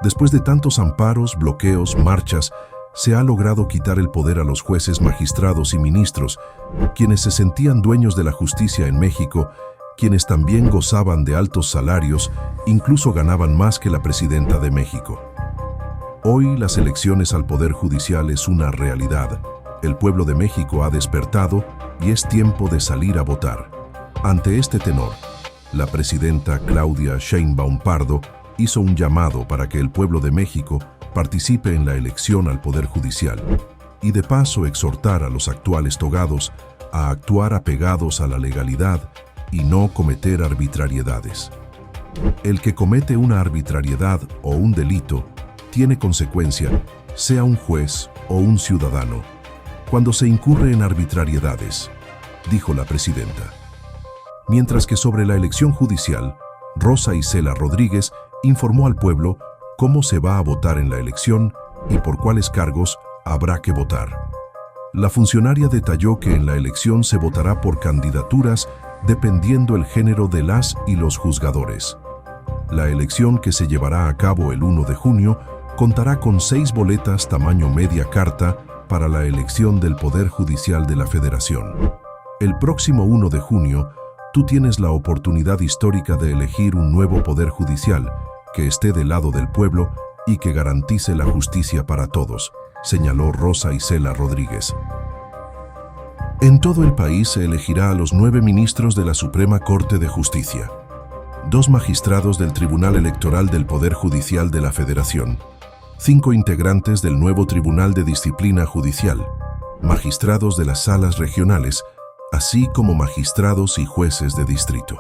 Después de tantos amparos, bloqueos, marchas, se ha logrado quitar el poder a los jueces, magistrados y ministros, quienes se sentían dueños de la justicia en México, quienes también gozaban de altos salarios, incluso ganaban más que la presidenta de México. Hoy las elecciones al Poder Judicial es una realidad. El pueblo de México ha despertado y es tiempo de salir a votar. Ante este tenor, la presidenta Claudia Sheinbaum Pardo hizo un llamado para que el pueblo de México participe en la elección al Poder Judicial y de paso exhortar a los actuales togados a actuar apegados a la legalidad y no cometer arbitrariedades. El que comete una arbitrariedad o un delito tiene consecuencia, sea un juez o un ciudadano, cuando se incurre en arbitrariedades, dijo la presidenta. Mientras que sobre la elección judicial, Rosa Isela Rodríguez informó al pueblo cómo se va a votar en la elección y por cuáles cargos habrá que votar. La funcionaria detalló que en la elección se votará por candidaturas dependiendo el género de las y los juzgadores. La elección, que se llevará a cabo el 1 de junio, contará con 6 boletas tamaño media carta para la elección del Poder Judicial de la Federación. El próximo 1 de junio, tú tienes la oportunidad histórica de elegir un nuevo Poder Judicial que esté del lado del pueblo y que garantice la justicia para todos, señaló Rosa Isela Rodríguez. En todo el país se elegirá a los 9 ministros de la Suprema Corte de Justicia, 2 magistrados del Tribunal Electoral del Poder Judicial de la Federación, 5 integrantes del nuevo Tribunal de Disciplina Judicial, magistrados de las salas regionales, así como magistrados y jueces de distrito.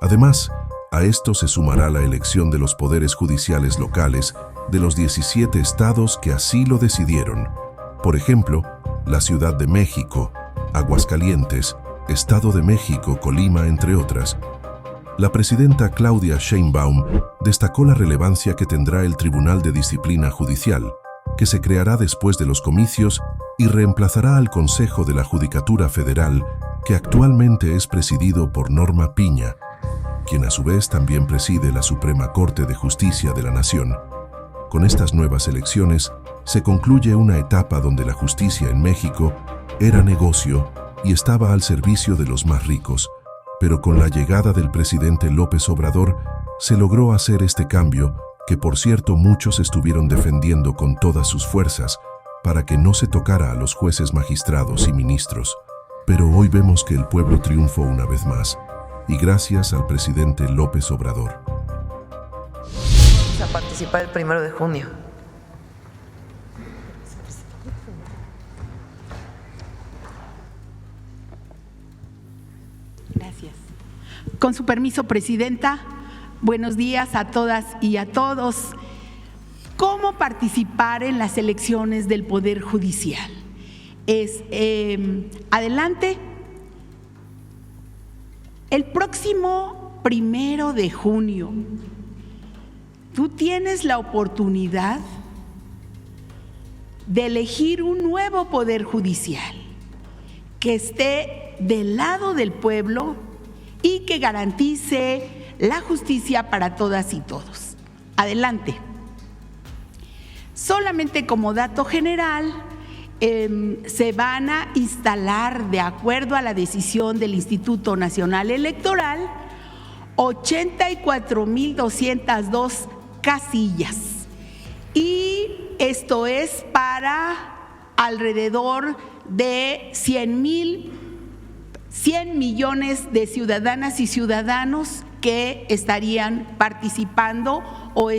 Además, a esto se sumará la elección de los poderes judiciales locales de los 17 estados que así lo decidieron. Por ejemplo, la Ciudad de México, Aguascalientes, Estado de México, Colima, entre otras. La presidenta Claudia Sheinbaum destacó la relevancia que tendrá el Tribunal de Disciplina Judicial, que se creará después de los comicios y reemplazará al Consejo de la Judicatura Federal, que actualmente es presidido por Norma Piña, quien a su vez también preside la Suprema Corte de Justicia de la Nación. Con estas nuevas elecciones, se concluye una etapa donde la justicia en México era negocio y estaba al servicio de los más ricos, pero con la llegada del presidente López Obrador se logró hacer este cambio, que por cierto muchos estuvieron defendiendo con todas sus fuerzas para que no se tocara a los jueces, magistrados y ministros. Pero hoy vemos que el pueblo triunfó una vez más, y gracias al presidente López Obrador. Vamos a participar el 1 de junio. Gracias. Con su permiso, presidenta, buenos días a todas y a todos. ¿Cómo participar en las elecciones del Poder Judicial? Adelante. El próximo 1 de junio, tú tienes la oportunidad de elegir un nuevo Poder Judicial que esté del lado del pueblo y que garantice la justicia para todas y todos. Adelante. Solamente como dato general, se van a instalar, de acuerdo a la decisión del Instituto Nacional Electoral, 84,202 casillas. Y esto es para alrededor de 100 millones de ciudadanas y ciudadanos que estarían participando o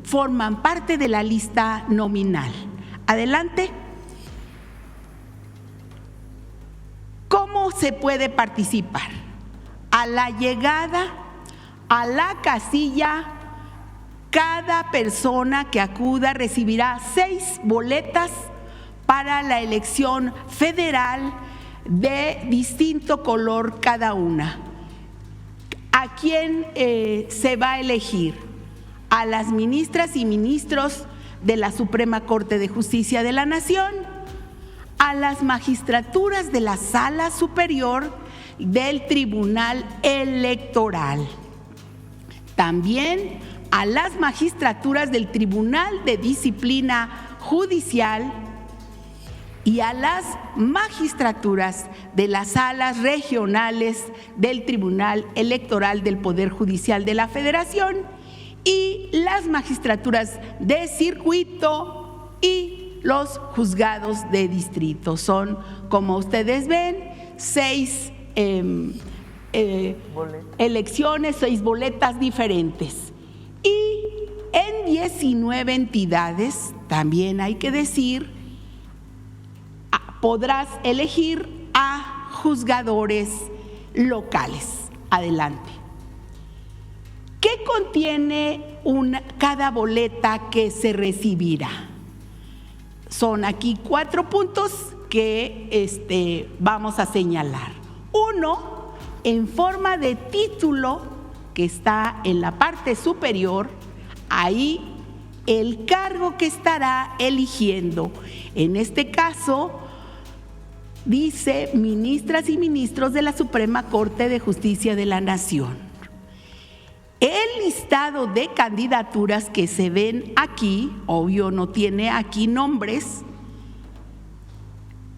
forman parte de la lista nominal. Adelante. ¿Cómo se puede participar? A la llegada a la casilla, cada persona que acuda recibirá 6 boletas para la elección federal de distinto color cada una. ¿A quién se va a elegir? A las ministras y ministros de la Suprema Corte de Justicia de la Nación, a las magistraturas de la Sala Superior del Tribunal Electoral. También a las magistraturas del Tribunal de Disciplina Judicial y a las magistraturas de las salas regionales del Tribunal Electoral del Poder Judicial de la Federación y las magistraturas de circuito y los juzgados de distrito. Son, como ustedes ven, 6 elecciones, 6 boletas diferentes. Y en 19 entidades, también hay que decir, podrás elegir a juzgadores locales. Adelante. ¿Qué contiene cada boleta que se recibirá? Son aquí 4 puntos que vamos a señalar. 1, en forma de título, que está en la parte superior, ahí el cargo que estará eligiendo. En este caso, dice ministras y ministros de la Suprema Corte de Justicia de la Nación. El listado de candidaturas que se ven aquí, obvio no tiene aquí nombres,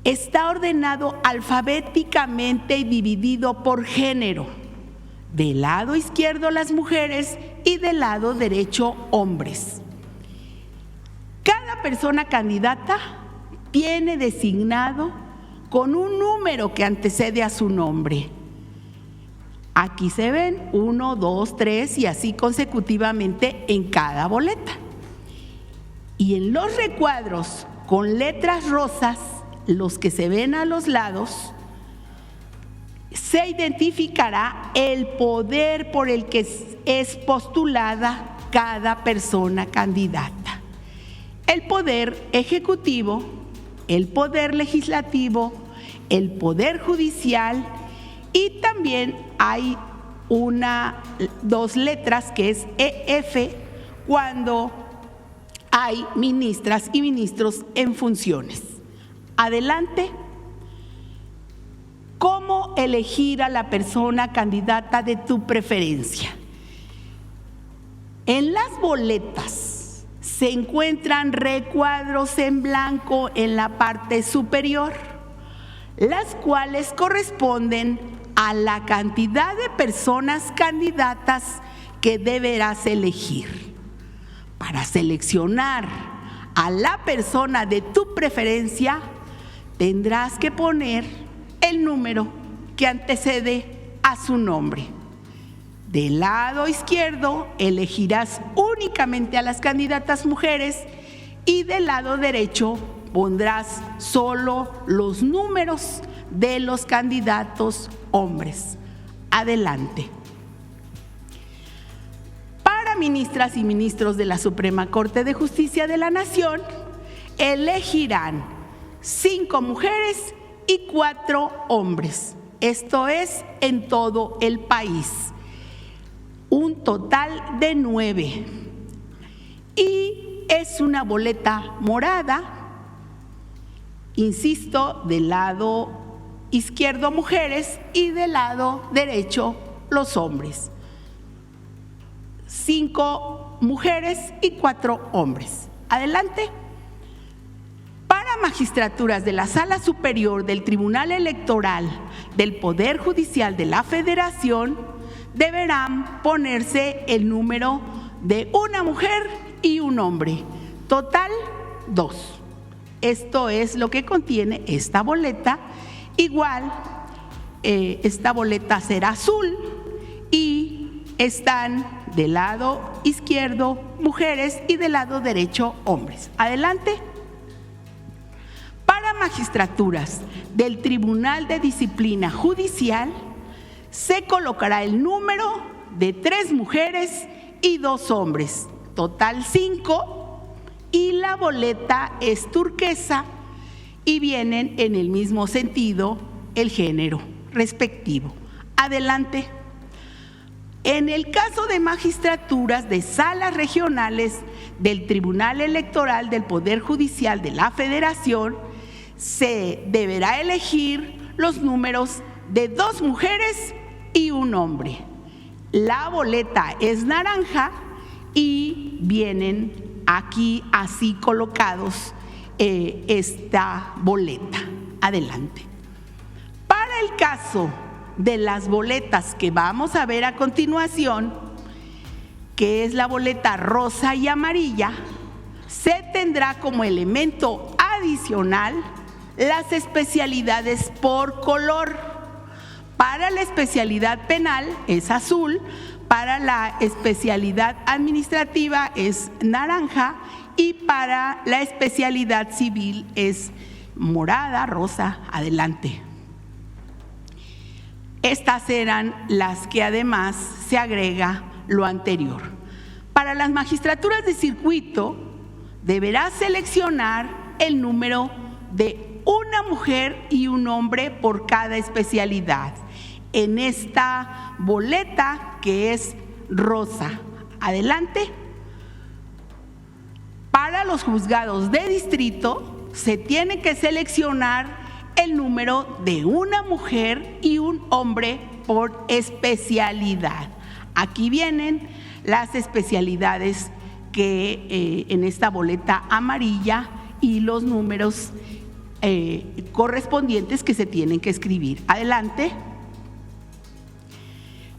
está ordenado alfabéticamente y dividido por género. Del lado izquierdo las mujeres y del lado derecho hombres. Cada persona candidata tiene designado con un número que antecede a su nombre. Aquí se ven 1, 2, 3 y así consecutivamente en cada boleta. Y en los recuadros con letras rosas, los que se ven a los lados, se identificará el poder por el que es postulada cada persona candidata. El poder ejecutivo, el poder legislativo, el poder judicial y también hay 2 letras que es EF cuando hay ministras y ministros en funciones. Adelante. ¿Cómo elegir a la persona candidata de tu preferencia? En las boletas se encuentran recuadros en blanco en la parte superior, las cuales corresponden a la cantidad de personas candidatas que deberás elegir. Para seleccionar a la persona de tu preferencia, tendrás que poner el número que antecede a su nombre. Del lado izquierdo elegirás únicamente a las candidatas mujeres y del lado derecho pondrás solo los números de los candidatos hombres. Adelante. Para ministras y ministros de la Suprema Corte de Justicia de la Nación, elegirán 5 mujeres y 4 hombres. Esto es en todo el país. Un total de 9. Y es una boleta morada, insisto, del lado izquierdo mujeres y del lado derecho los hombres. 5 mujeres y 4 hombres. Adelante. Para magistraturas de la Sala Superior del Tribunal Electoral del Poder Judicial de la Federación, deberán ponerse el número de una mujer y un hombre. Total, 2. Esto es lo que contiene esta boleta. Igual, esta boleta será azul y están del lado izquierdo mujeres y del lado derecho hombres. Adelante. Para magistraturas del Tribunal de Disciplina Judicial, se colocará el número de 3 mujeres y 2 hombres, total 5, y la boleta es turquesa y vienen en el mismo sentido el género respectivo. Adelante. En el caso de magistraturas de salas regionales del Tribunal Electoral del Poder Judicial de la Federación, se deberá elegir los números de 2 mujeres y un hombre. La boleta es naranja y vienen aquí así colocados esta boleta. Adelante. Para el caso de las boletas que vamos a ver a continuación, que es la boleta rosa y amarilla, se tendrá como elemento adicional las especialidades por color. Para la especialidad penal es azul, para la especialidad administrativa es naranja y para la especialidad civil es morada, rosa. Adelante. Estas eran las que además se agrega lo anterior. Para las magistraturas de circuito deberá seleccionar el número de una mujer y un hombre por cada especialidad. En esta boleta que es rosa. Adelante. Para los juzgados de distrito se tiene que seleccionar el número de una mujer y un hombre por especialidad. Aquí vienen las especialidades que en esta boleta amarilla y los números correspondientes que se tienen que escribir. Adelante.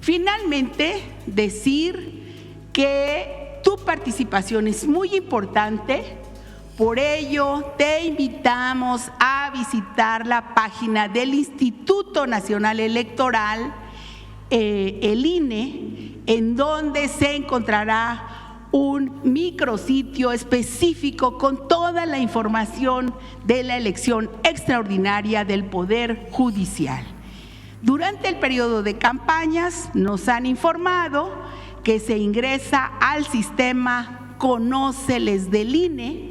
Finalmente, decir que tu participación es muy importante. Por ello, te invitamos a visitar la página del Instituto Nacional Electoral, el INE, en donde se encontrará un micrositio específico con toda la información de la elección extraordinaria del Poder Judicial. Durante el periodo de campañas nos han informado que se ingresa al sistema Conóceles del INE,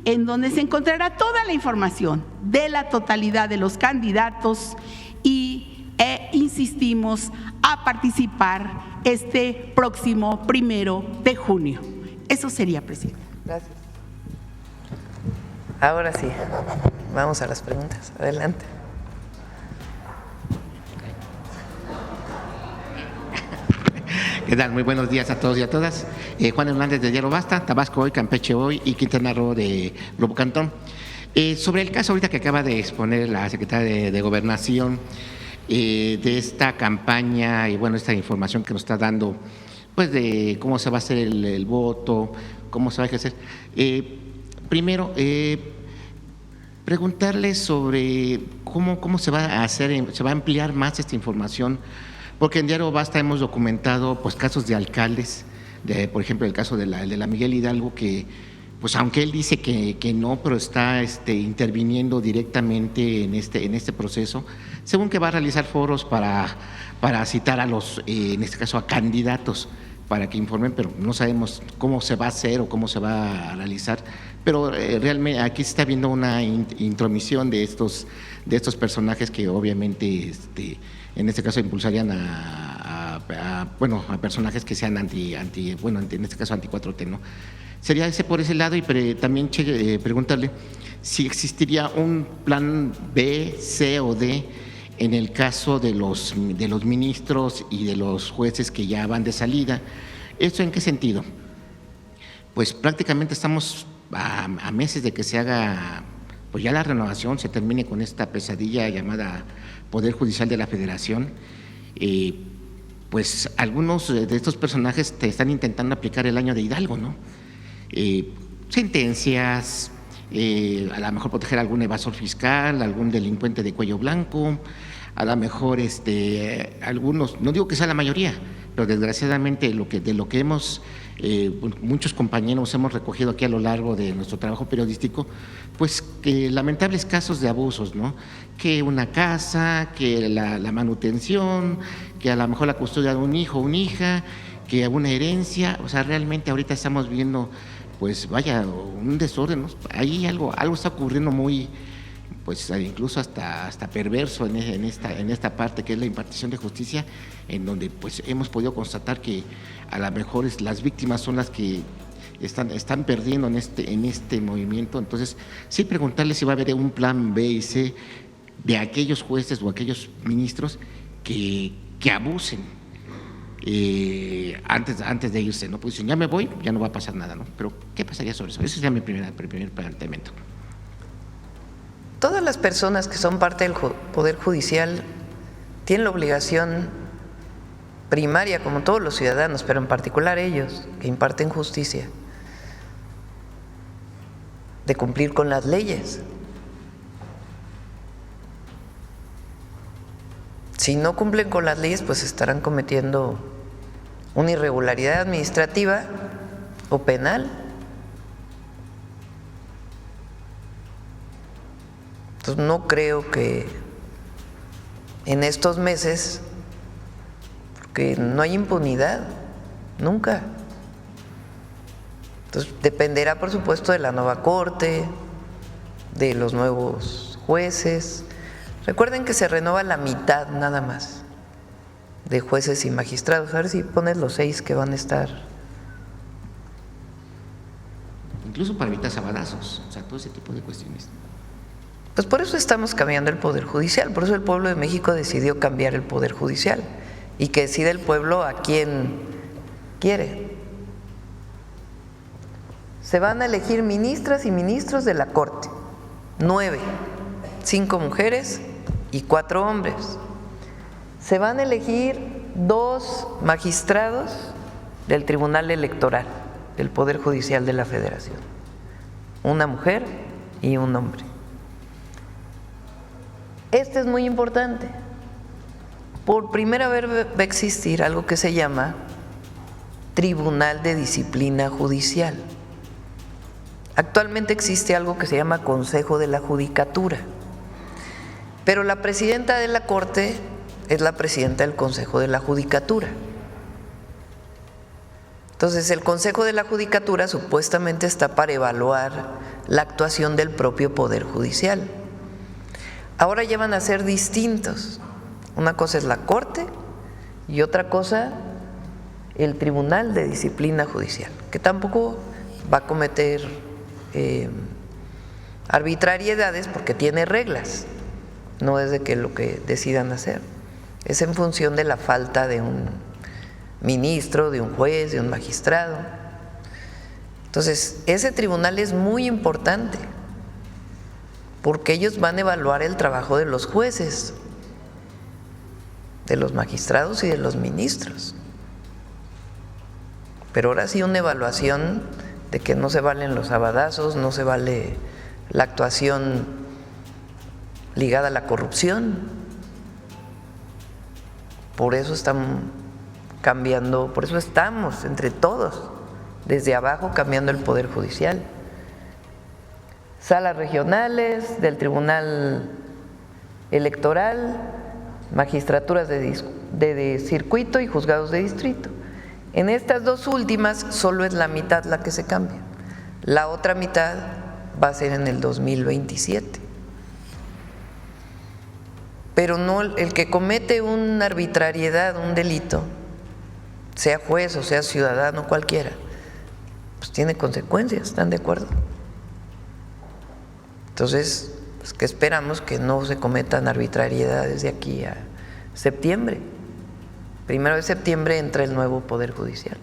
en donde se encontrará toda la información de la totalidad de los candidatos y insistimos a participar este próximo 1 de junio. Eso sería, presidente. Gracias. Ahora sí, vamos a las preguntas. Adelante. ¿Qué tal? Muy buenos días a todos y a todas. Juan Hernández de Diario Basta, Tabasco Hoy, Campeche Hoy y Quintana Roo de Grupo Cantón. Sobre el caso ahorita que acaba de exponer la secretaria de Gobernación, de esta campaña y bueno, esta información que nos está dando, pues de cómo se va a hacer el voto, cómo se va a ejercer. Primero, preguntarle sobre cómo se va a hacer, se va a ampliar más esta información. Porque en Diario Basta hemos documentado pues casos de alcaldes, por ejemplo el caso de la Miguel Hidalgo, que pues aunque él dice que no, pero está interviniendo directamente en este proceso, según que va a realizar foros para citar a los, en este caso a candidatos, para que informen, pero no sabemos cómo se va a hacer o cómo se va a realizar. Pero realmente aquí se está viendo una intromisión de estos personajes que obviamente en este caso impulsarían a personajes que sean en este caso anti 4T, ¿no? Sería por ese lado y también preguntarle si existiría un plan B, C o D en el caso de los ministros y de los jueces que ya van de salida. ¿Esto en qué sentido? Pues prácticamente estamos a meses de que se haga pues ya la renovación, se termine con esta pesadilla llamada Poder Judicial de la Federación. Pues algunos de estos personajes te están intentando aplicar el año de Hidalgo, ¿no? Sentencias, a lo mejor proteger a algún evasor fiscal, algún delincuente de cuello blanco, a lo mejor algunos, no digo que sea la mayoría, pero desgraciadamente de lo que hemos, muchos compañeros hemos recogido aquí a lo largo de nuestro trabajo periodístico, pues que lamentables casos de abusos, ¿no? Que una casa, que la manutención, que a lo mejor la custodia de un hijo o una hija, que una herencia, o sea, realmente ahorita estamos viendo, pues vaya, un desorden, ¿no? Ahí algo está ocurriendo muy, pues incluso hasta perverso en esta parte que es la impartición de justicia, en donde pues hemos podido constatar que a lo mejor las víctimas son las que están perdiendo en este movimiento. Entonces, sí preguntarle si va a haber un plan B y C de aquellos jueces o aquellos ministros que abusen antes de irse, ¿no? Pues dicen, ya me voy, ya no va a pasar nada, ¿no? Pero, ¿qué pasaría sobre eso? Ese sería mi primer planteamiento. Todas las personas que son parte del Poder Judicial tienen la obligación primaria, como todos los ciudadanos, pero en particular ellos, que imparten justicia, de cumplir con las leyes. Si no cumplen con las leyes, pues estarán cometiendo una irregularidad administrativa o penal. Entonces no creo que en estos meses, porque no hay impunidad, nunca. Entonces dependerá, por supuesto, de la nueva Corte, de los nuevos jueces. Recuerden que se renueva la mitad nada más de jueces y magistrados. A ver si pones los 6 que van a estar. Incluso para evitar sabadazos, o sea, todo ese tipo de cuestiones. Pues por eso estamos cambiando el Poder Judicial, por eso el pueblo de México decidió cambiar el Poder Judicial y que decide el pueblo a quién quiere. Se van a elegir ministras y ministros de la Corte, 9, 5 mujeres y 4 hombres. Se van a elegir 2 magistrados del Tribunal Electoral, del Poder Judicial de la Federación, una mujer y un hombre. Este es muy importante. Por primera vez va a existir algo que se llama Tribunal de Disciplina Judicial. Actualmente existe algo que se llama Consejo de la Judicatura, pero la presidenta de la Corte es la presidenta del Consejo de la Judicatura. Entonces, el Consejo de la Judicatura supuestamente está para evaluar la actuación del propio Poder Judicial. Ahora ya van a ser distintos. Una cosa es la Corte y otra cosa el Tribunal de Disciplina Judicial, que tampoco va a cometer arbitrariedades porque tiene reglas, no es de que lo que decidan hacer, es en función de la falta de un ministro, de un juez, de un magistrado. Entonces, ese tribunal es muy importante porque ellos van a evaluar el trabajo de los jueces, de los magistrados y de los ministros. Pero ahora sí una evaluación de que no se valen los sabadazos, no se vale la actuación ligada a la corrupción. Por eso están cambiando, por eso estamos entre todos, desde abajo cambiando el Poder Judicial. Salas regionales del Tribunal Electoral, magistraturas de circuito y juzgados de distrito. En estas 2 últimas solo es la mitad la que se cambia. La otra mitad va a ser en el 2027. Pero no el que comete una arbitrariedad, un delito, sea juez o sea ciudadano cualquiera, pues tiene consecuencias, ¿están de acuerdo? Entonces, pues, ¿qué esperamos? Que no se cometan arbitrariedades de aquí a septiembre. 1 de septiembre entra el nuevo Poder Judicial.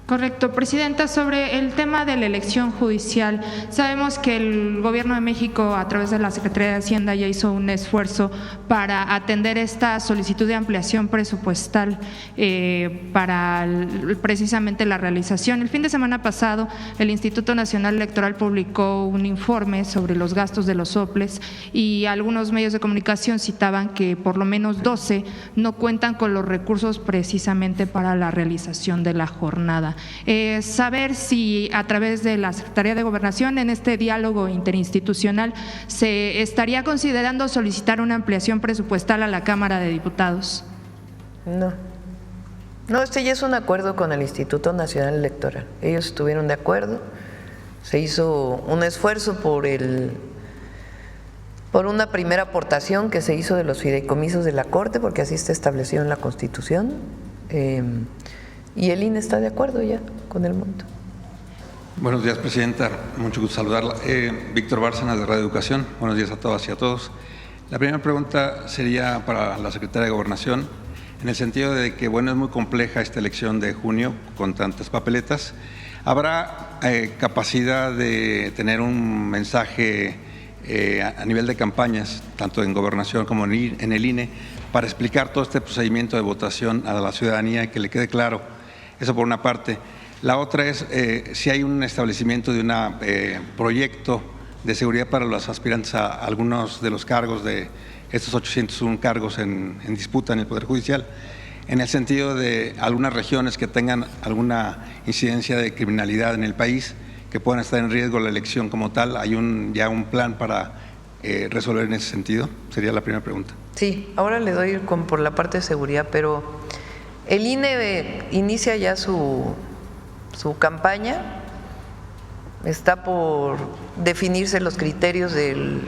Correcto. Presidenta, sobre el tema de la elección judicial, sabemos que el Gobierno de México, a través de la Secretaría de Hacienda, ya hizo un esfuerzo para atender esta solicitud de ampliación presupuestal para precisamente la realización. El fin de semana pasado, el Instituto Nacional Electoral publicó un informe sobre los gastos de los soples y algunos medios de comunicación citaban que por lo menos 12 no cuentan con los recursos precisamente para la realización de la jornada. Saber si a través de la Secretaría de Gobernación, en este diálogo interinstitucional, se estaría considerando solicitar una ampliación presupuestal a la Cámara de Diputados. No, este ya es un acuerdo con el Instituto Nacional Electoral. Ellos estuvieron de acuerdo, se hizo un esfuerzo por una primera aportación que se hizo de los fideicomisos de la Corte, porque así está establecido en la Constitución. Y el INE está de acuerdo ya con el monto. Buenos días, Presidenta. Mucho gusto saludarla. Víctor Bárcenas, de Radio Educación. Buenos días a todas y a todos. La primera pregunta sería para la Secretaria de Gobernación. en el sentido de que, bueno, es muy compleja esta elección de junio con tantas papeletas. ¿Habrá capacidad de tener un mensaje a nivel de campañas, tanto en Gobernación como en el INE, para explicar todo este procedimiento de votación a la ciudadanía y que le quede claro? Eso por una parte. La otra es si hay un establecimiento de un proyecto de seguridad para los aspirantes a algunos de los cargos de estos 801 cargos en disputa en el Poder Judicial, en el sentido de algunas regiones que tengan alguna incidencia de criminalidad en el país, que puedan estar en riesgo la elección como tal. ¿Hay ya un plan para resolver en ese sentido? Sería la primera pregunta. Sí, ahora le doy por la parte de seguridad, pero el INE inicia ya su campaña. Está por definirse los criterios de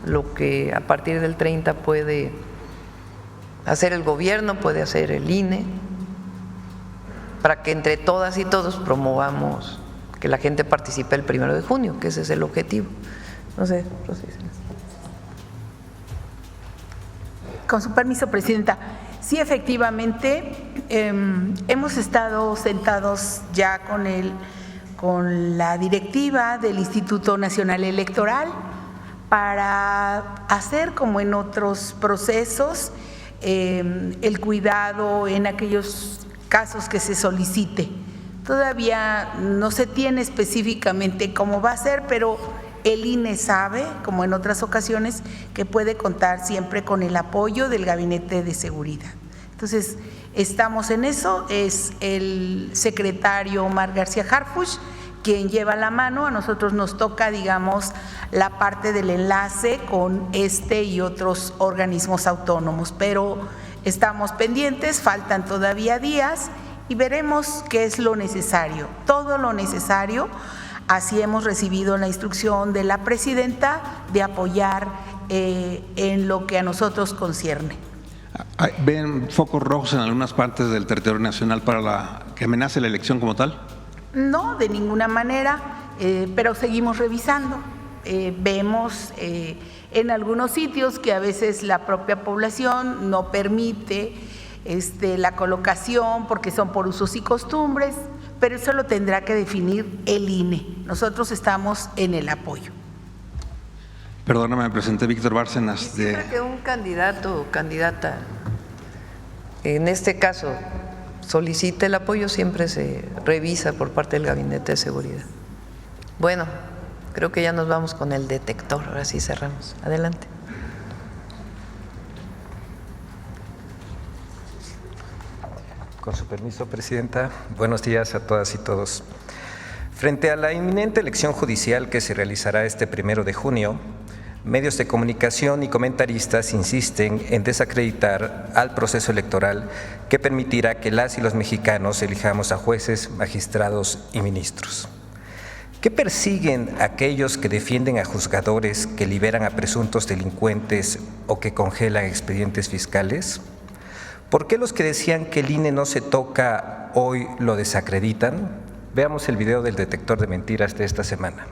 lo que a partir del 30 puede hacer el gobierno, puede hacer el INE, para que entre todas y todos promovamos que la gente participe el 1 de junio, que ese es el objetivo. No sé, Rosy. Con su permiso, Presidenta. Sí, efectivamente, hemos estado sentados ya con la directiva del Instituto Nacional Electoral para hacer, como en otros procesos, el cuidado en aquellos casos que se solicite. Todavía no se tiene específicamente cómo va a ser, pero el INE sabe, como en otras ocasiones, que puede contar siempre con el apoyo del Gabinete de Seguridad. Entonces, estamos en eso. Es el secretario Omar García Harfuch quien lleva la mano. A nosotros nos toca, digamos, la parte del enlace con este y otros organismos autónomos, pero estamos pendientes, faltan todavía días y veremos qué es lo necesario, todo lo necesario. Así hemos recibido la instrucción de la presidenta de apoyar en lo que a nosotros concierne. ¿Ven focos rojos en algunas partes del territorio nacional para que amenace la elección como tal? No, de ninguna manera, pero seguimos revisando. Vemos en algunos sitios que a veces la propia población no permite la colocación porque son por usos y costumbres, pero eso lo tendrá que definir el INE. Nosotros estamos en el apoyo. Perdóname, me presenté Víctor Bárcenas. Siempre que un candidato o candidata, en este caso, solicite el apoyo, siempre se revisa por parte del Gabinete de Seguridad. Bueno, creo que ya nos vamos con el detector, ahora sí cerramos. Adelante. Con su permiso, Presidenta, buenos días a todas y todos. Frente a la inminente elección judicial que se realizará este 1 de junio, medios de comunicación y comentaristas insisten en desacreditar al proceso electoral que permitirá que las y los mexicanos elijamos a jueces, magistrados y ministros. ¿Qué persiguen aquellos que defienden a juzgadores que liberan a presuntos delincuentes o que congelan expedientes fiscales? ¿Por qué los que decían que el INE no se toca hoy lo desacreditan? Veamos el video del detector de mentiras de esta semana.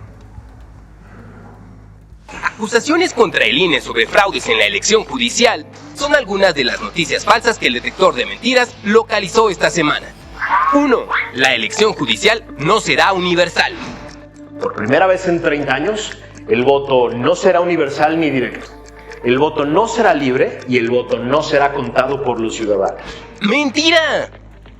Acusaciones contra el INE sobre fraudes en la elección judicial son algunas de las noticias falsas que el detector de mentiras localizó esta semana. 1. La elección judicial no será universal. Por primera vez en 30 años, el voto no será universal ni directo. El voto no será libre y el voto no será contado por los ciudadanos. ¡Mentira!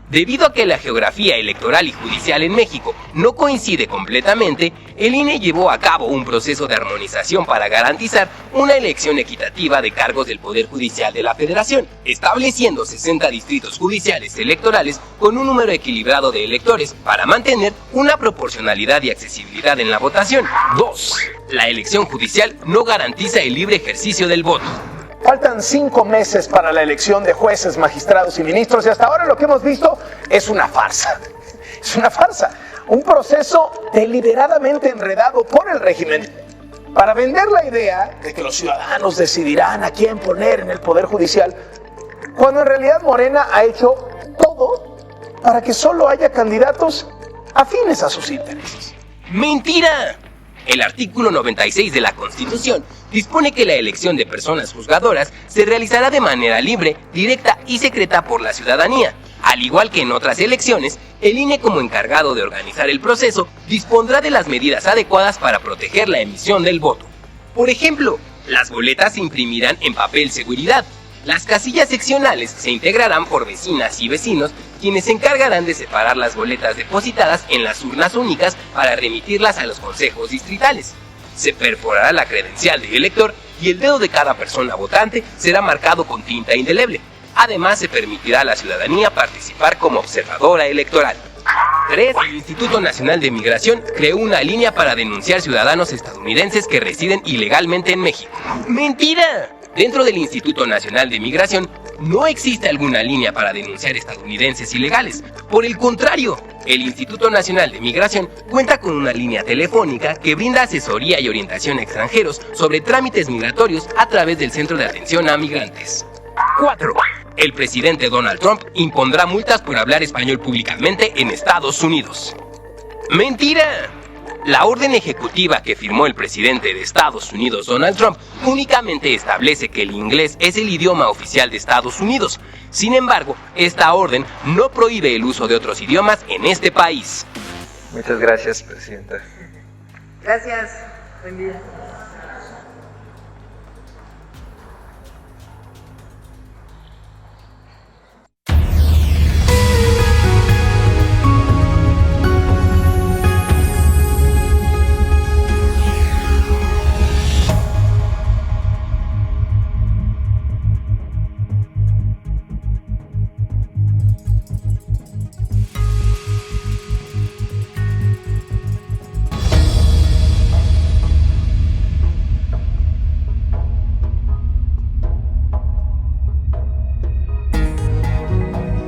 Debido a que la geografía electoral y judicial en México no coincide completamente, el INE llevó a cabo un proceso de armonización para garantizar una elección equitativa de cargos del Poder Judicial de la Federación, estableciendo 60 distritos judiciales electorales con un número equilibrado de electores para mantener una proporcionalidad y accesibilidad en la votación. 2. La elección judicial no garantiza el libre ejercicio del voto. Faltan 5 meses para la elección de jueces, magistrados y ministros y hasta ahora lo que hemos visto es una farsa. Es una farsa, un proceso deliberadamente enredado por el régimen para vender la idea de que los ciudadanos decidirán a quién poner en el Poder Judicial, cuando en realidad Morena ha hecho todo para que solo haya candidatos afines a sus intereses. ¡Mentira! El artículo 96 de la Constitución dispone que la elección de personas juzgadoras se realizará de manera libre, directa y secreta por la ciudadanía. Al igual que en otras elecciones, el INE, como encargado de organizar el proceso, dispondrá de las medidas adecuadas para proteger la emisión del voto. Por ejemplo, las boletas se imprimirán en papel seguridad. Las casillas seccionales se integrarán por vecinas y vecinos, quienes se encargarán de separar las boletas depositadas en las urnas únicas para remitirlas a los consejos distritales. Se perforará la credencial del elector y el dedo de cada persona votante será marcado con tinta indeleble. Además, se permitirá a la ciudadanía participar como observadora electoral. 3. El Instituto Nacional de Migración creó una línea para denunciar ciudadanos estadounidenses que residen ilegalmente en México. ¡Mentira! Dentro del Instituto Nacional de Migración no existe alguna línea para denunciar estadounidenses ilegales. Por el contrario, el Instituto Nacional de Migración cuenta con una línea telefónica que brinda asesoría y orientación a extranjeros sobre trámites migratorios a través del Centro de Atención a Migrantes. 4. El presidente Donald Trump impondrá multas por hablar español públicamente en Estados Unidos. ¡Mentira! La orden ejecutiva que firmó el presidente de Estados Unidos, Donald Trump, únicamente establece que el inglés es el idioma oficial de Estados Unidos. Sin embargo, esta orden no prohíbe el uso de otros idiomas en este país. Muchas gracias, presidenta. Gracias. Buen día.